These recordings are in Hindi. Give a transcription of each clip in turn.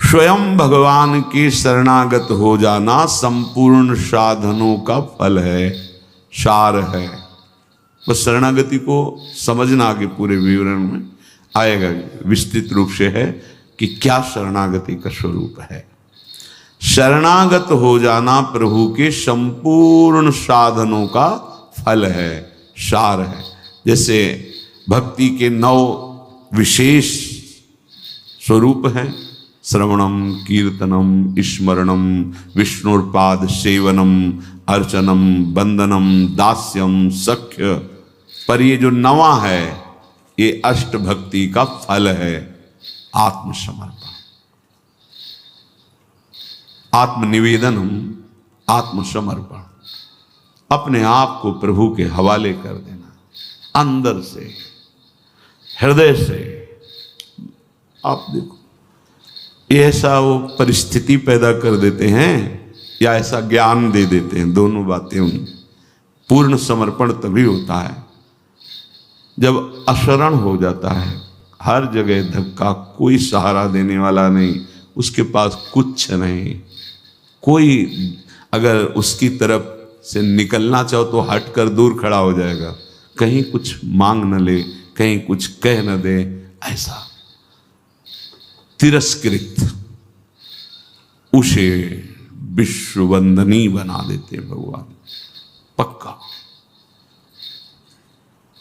स्वयं भगवान के शरणागत हो जाना संपूर्ण साधनों का फल है, सार है। बस शरणागति को समझना आगे पूरे विवरण में आएगा, विस्तृत रूप से है कि क्या शरणागति का स्वरूप है। शरणागत हो जाना प्रभु के संपूर्ण साधनों का फल है, सार है। जैसे भक्ति के 9 विशेष स्वरूप हैं, श्रवणम, कीर्तनम, स्मरणम, विष्णुपाद सेवनम, अर्चनम, वंदनम, दास्यम, सख्य। पर ये जो 9वां है ये अष्ट भक्ति का फल है, आत्मसमर्पण, आत्मनिवेदनम, आत्मसमर्पण। अपने आप को प्रभु के हवाले कर देना, अंदर से, हृदय से। आप देखो ये ऐसा वो परिस्थिति पैदा कर देते हैं या ऐसा ज्ञान दे देते हैं, दोनों बातें उन। पूर्ण समर्पण तभी होता है जब अशरण हो जाता है, हर जगह धक्का, कोई सहारा देने वाला नहीं, उसके पास कुछ नहीं, कोई अगर उसकी तरफ से निकलना चाहो तो हटकर दूर खड़ा हो जाएगा, कहीं कुछ मांग न ले, कहीं कुछ कह न दे, ऐसा तिरस्कृत, उसे विश्ववंदनी बना देते हैं भगवान। पक्का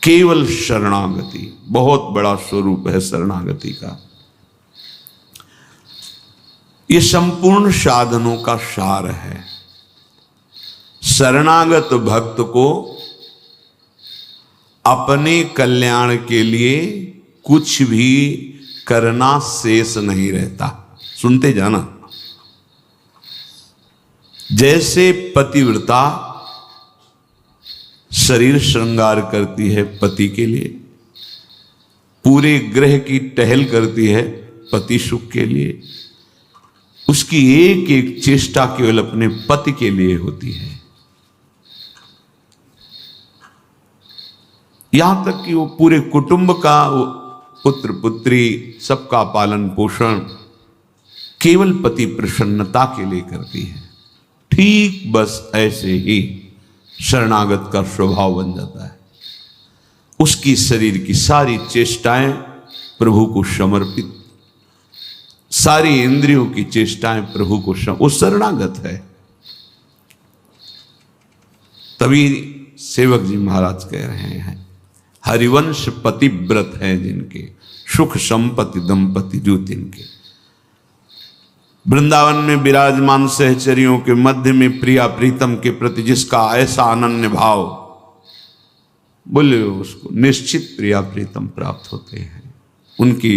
केवल शरणागति बहुत बड़ा स्वरूप है शरणागति का। ये संपूर्ण साधनों का सार है। शरणागत भक्त को अपने कल्याण के लिए कुछ भी करना शेष नहीं रहता। सुनते जाना, जैसे पतिव्रता शरीर श्रृंगार करती है पति के लिए, पूरे ग्रह की टहल करती है पति सुख के लिए, उसकी एक एक चेष्टा केवल अपने पति के लिए होती है। यहां तक कि वो पूरे कुटुंब का, वो पुत्र पुत्री सबका पालन पोषण केवल पति प्रसन्नता के लिए करती है। ठीक बस ऐसे ही शरणागत का स्वभाव बन जाता है। उसकी शरीर की सारी चेष्टाएं प्रभु को समर्पित, सारी इंद्रियों की चेष्टाएं प्रभु को वो शरणागत है। तभी सेवक जी महाराज कह रहे हैं, हरिवंश पतिव्रत है जिनके, सुख संपत्ति दंपति जो तिनके। वृंदावन में विराजमान सहचरियों के मध्य में प्रिया प्रीतम के प्रति जिसका ऐसा अनन्य भाव, बोले उसको निश्चित प्रिया प्रीतम प्राप्त होते हैं, उनकी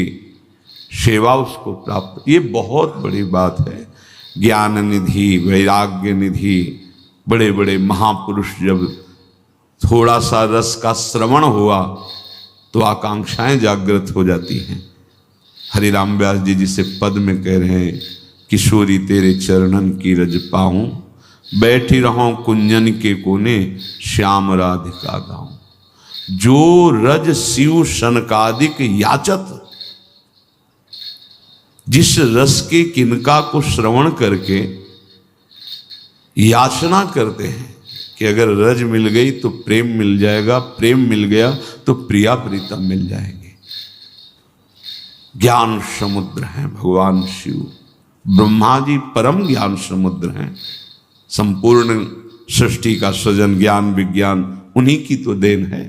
सेवा उसको प्राप्त। ये बहुत बड़ी बात है। ज्ञान निधि, वैराग्य निधि, बड़े बड़े महापुरुष जब थोड़ा सा रस का श्रवण हुआ तो आकांक्षाएं जागृत हो जाती हैं। हरिराम व्यास जी जिसे पद में कह रहे हैं, किशोरी तेरे चरणन की रज पाऊं, बैठी रहूं कुंजन के कोने, श्याम राधिका गाऊं। जो रज शिव सनकादिक याचत, जिस रस के किनका को श्रवण करके याचना करते हैं कि अगर रज मिल गई तो प्रेम मिल जाएगा, प्रेम मिल गया तो प्रिया प्रीतम मिल जाएंगे। ज्ञान समुद्र हैं भगवान शिव, ब्रह्मा जी परम ज्ञान समुद्र हैं। संपूर्ण सृष्टि का सृजन, ज्ञान विज्ञान उन्हीं की तो देन है।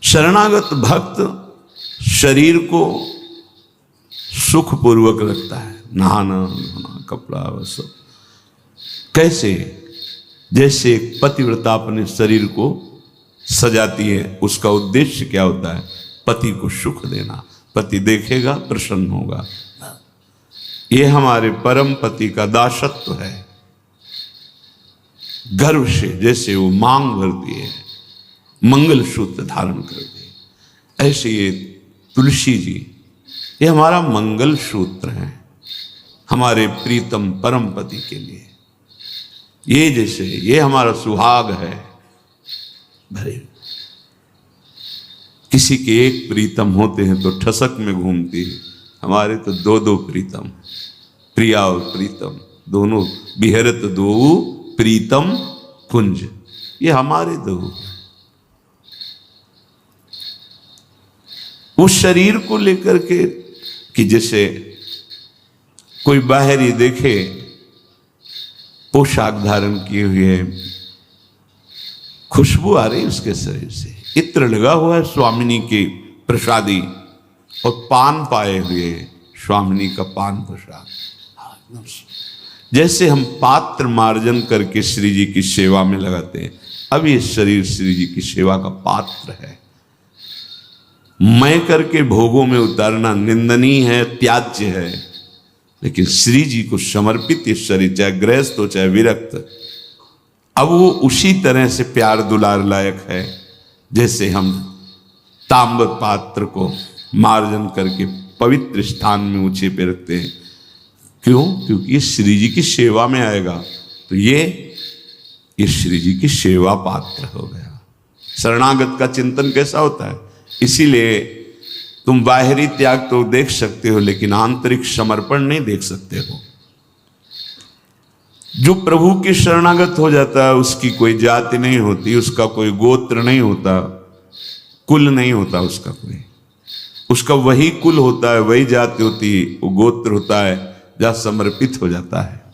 शरणागत भक्त शरीर को सुखपूर्वक रखता है, नहाना धोना, कपड़ा वह कैसे, जैसे एक पतिव्रता अपने शरीर को सजाती है। उसका उद्देश्य क्या होता है? पति को सुख देना। पति देखेगा प्रसन्न होगा। ये हमारे परम पति का दासत्व है। गर्व से जैसे वो मांग भरती है, मंगल सूत्र धारण करती है, ऐसे ये तुलसी जी, ये हमारा मंगल सूत्र है हमारे प्रीतम परम पति के लिए। ये जैसे ये हमारा सुहाग है। भरे किसी के एक प्रीतम होते हैं तो ठसक में घूमती है, हमारे तो दो दो प्रीतम, प्रिया और प्रीतम दोनों, बिहरत दो प्रीतम कुंज, ये हमारे दो। उस शरीर को लेकर के कि जैसे कोई बाहरी देखे पोशाक धारण किए हुए, खुशबू आ रही उसके शरीर से, इत्र लगा हुआ है स्वामिनी के प्रसादी, और पान पाए हुए स्वामिनी का पान प्रसाद। जैसे हम पात्र मार्जन करके श्री जी की सेवा में लगाते हैं, अब ये शरीर श्री जी की सेवा का पात्र है। मैं करके भोगों में उतारना निंदनीय है, त्याज्य है, लेकिन श्री जी को समर्पित ये शरीर, चाहे गृहस्थ हो चाहे विरक्त, अब वो उसी तरह से प्यार दुलार लायक है जैसे हम ताम्र पात्र को मार्जन करके पवित्र स्थान में ऊंचे पे रखते हैं। क्यों? क्योंकि ये श्री जी की सेवा में आएगा, तो ये श्री जी की सेवा पात्र हो गया। शरणागत का चिंतन कैसा होता है? इसीलिए तुम बाहरी त्याग तो देख सकते हो, लेकिन आंतरिक समर्पण नहीं देख सकते हो। जो प्रभु के शरणागत हो जाता है उसकी कोई जाति नहीं होती, उसका कोई गोत्र नहीं होता, कुल नहीं होता उसका कोई, उसका वही कुल होता है, वही जाति होती है, वो गोत्र होता है जहां समर्पित हो जाता है।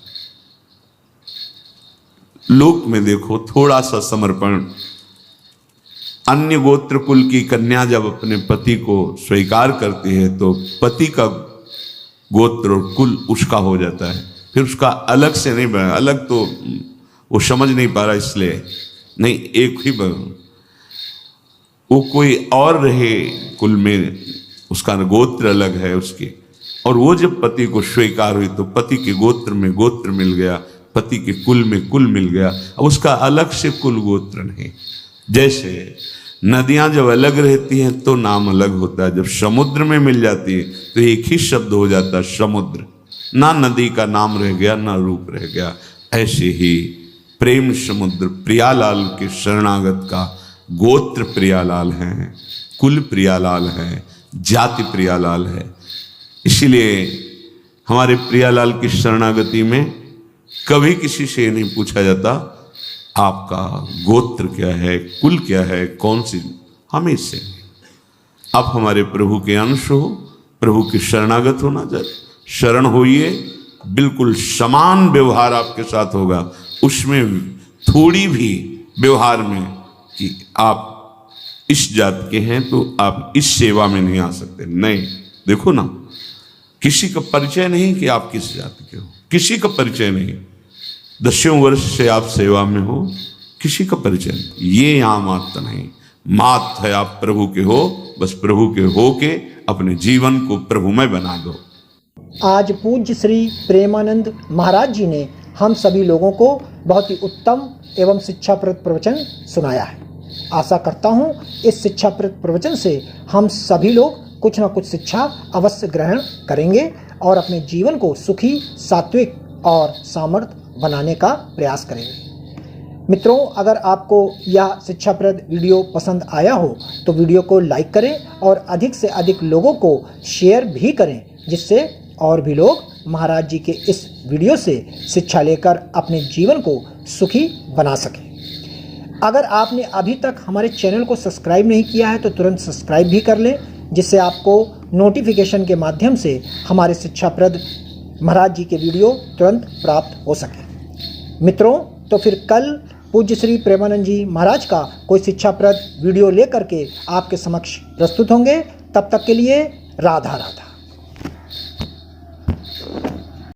लोक में देखो थोड़ा सा समर्पण, अन्य गोत्र कुल की कन्या जब अपने पति को स्वीकार करती है तो पति का गोत्र और कुल उसका हो जाता है, फिर उसका अलग से नहीं बना, अलग तो वो समझ नहीं पा रहा, इसलिए नहीं, एक ही बना, वो कोई और रहे कुल में, उसका गोत्र अलग है उसके, और वो जब पति को स्वीकार हुई तो पति के गोत्र में गोत्र मिल गया, पति के कुल में कुल मिल गया, अब उसका अलग से कुल गोत्र नहीं। जैसे नदियां जब अलग रहती हैं तो नाम अलग होता है, जब समुद्र में मिल जाती है तो एक ही शब्द हो जाता है समुद्र, ना नदी का नाम रह गया ना रूप रह गया। ऐसे ही प्रेम समुद्र प्रियालाल के शरणागत का गोत्र प्रियालाल है, कुल प्रियालाल है, जाति प्रियालाल है। इसीलिए हमारे प्रियालाल की शरणागति में कभी किसी से नहीं पूछा जाता आपका गोत्र क्या है, कुल क्या है, कौन सी, हमेशा आप हमारे प्रभु के अंश हो, प्रभु के शरणागत होना चाहिए, शरण होइए, बिल्कुल समान व्यवहार आपके साथ होगा, उसमें थोड़ी भी व्यवहार में कि आप इस जात के हैं तो आप इस सेवा में नहीं आ सकते, नहीं। देखो ना, किसी का परिचय नहीं कि आप किस जाति के हो, किसी का परिचय नहीं, 10 वर्ष से आप सेवा में हो, किसी का परिचय नहीं, ये यहाँ मात्र नहीं, मात है आप प्रभु के हो, बस प्रभु के हो के अपने जीवन को प्रभुमय बना दो। आज पूज्य श्री प्रेमानंद महाराज जी ने हम सभी लोगों को बहुत ही उत्तम एवं शिक्षाप्रद प्रवचन सुनाया है। आशा करता हूँ इस शिक्षाप्रद प्रवचन से हम सभी लोग कुछ न कुछ शिक्षा अवश्य ग्रहण करेंगे और अपने जीवन को सुखी, सात्विक और सामर्थ्य बनाने का प्रयास करेंगे। मित्रों, अगर आपको यह शिक्षाप्रद वीडियो पसंद आया हो तो वीडियो को लाइक करें और अधिक से अधिक लोगों को शेयर भी करें, जिससे और भी लोग महाराज जी के इस वीडियो से शिक्षा लेकर अपने जीवन को सुखी बना सकें। अगर आपने अभी तक हमारे चैनल को सब्सक्राइब नहीं किया है तो तुरंत सब्सक्राइब भी कर लें, जिससे आपको नोटिफिकेशन के माध्यम से हमारे शिक्षाप्रद महाराज जी के वीडियो तुरंत प्राप्त हो सके। मित्रों, तो फिर कल पूज्य श्री प्रेमानंद जी महाराज का कोई शिक्षाप्रद वीडियो लेकर के आपके समक्ष प्रस्तुत होंगे। तब तक के लिए राधा राधा।